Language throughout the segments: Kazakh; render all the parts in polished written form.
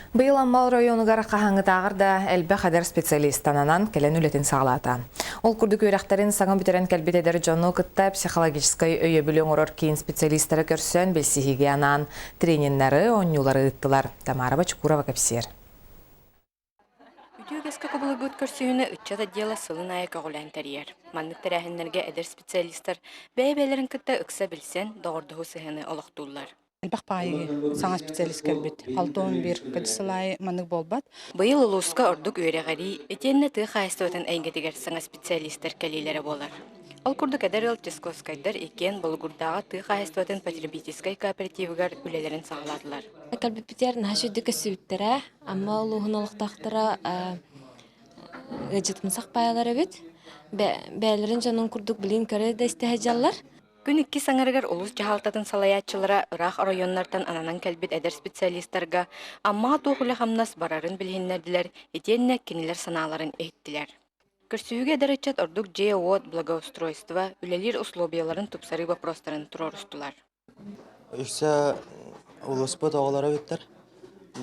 Быйыл Аммал районугар қағаңытағыр да әлбі қадар специалистананан келен үлетін сағалата. Ол күрдік өрәқтерін саңа бүтерен кәлбетедер жону кытта психологическай өйе бүлен орор кейін специалистары көрсен белсихигиянан трениннары, онюлары ыттылар. Тамара Бачкурова кәпсер. Үтүгеске кобылыгыт көрсүйіні үтчата дела сылын айыка ғолан тәрiyер. Маннык тәрәхінлерге әдер специалистар бәйбәлерін кытта үкса білсен доғырдығы сыхыны олықтулар. Элбах паайы саңа специалист кәлбет. Алтон бир кадысылай маннык болбат. Быйыл улуска ордук өйрәғари, этенне тыға хайстуатын әйгетігер саңа специалисттар кәлейлері болар. Ол күрдік әдер ел тескоскайдар екен болгурдағы тыға хайстуатын потребительскай кооперативігер үлелерін сағаладылар. Кәлбетпетер нашы дүкі сөйттірі, амма олуғын олықтақтыра ғыжытымсақ байалары бет. Бәлерін жанын күрдік білін көрі де істәжалар. Күн икки саңарыгар улус жахалтатын салаячылара ырах районнартан ананан кәлбет әдер специалисттарға амма туғылы хамнас барарын білгеннерділер, етенне кенелер саналарын еттілер. Көрсүйіге әдәрітчат ордук ЖО благоустройство үлелер условияларын тупсары вопростарын тұрорыстылар. Үксе улуспы тоғылары биттер.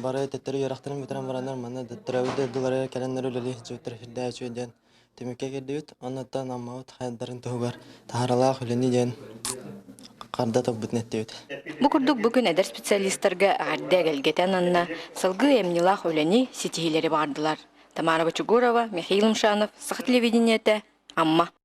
Бары теттері ерақтырын битерен барандар, маны дәттірәуді дұлары кәлендер үлелі жүктір фирдә әчуеден темекке керді бит. Оннаттан аммауыт хайдарын туғығар тағаралақ үлені ден қарда тоқ бүтнетті бит. Бұ күрдік бүгін әдер специалисттарға ағарды әгелгетен анна сылғы әмнилақ үлені сетихилері бардылар. Тамара Бачугурова, Михаил Мшанов, Сахат телевидениеті, Амма.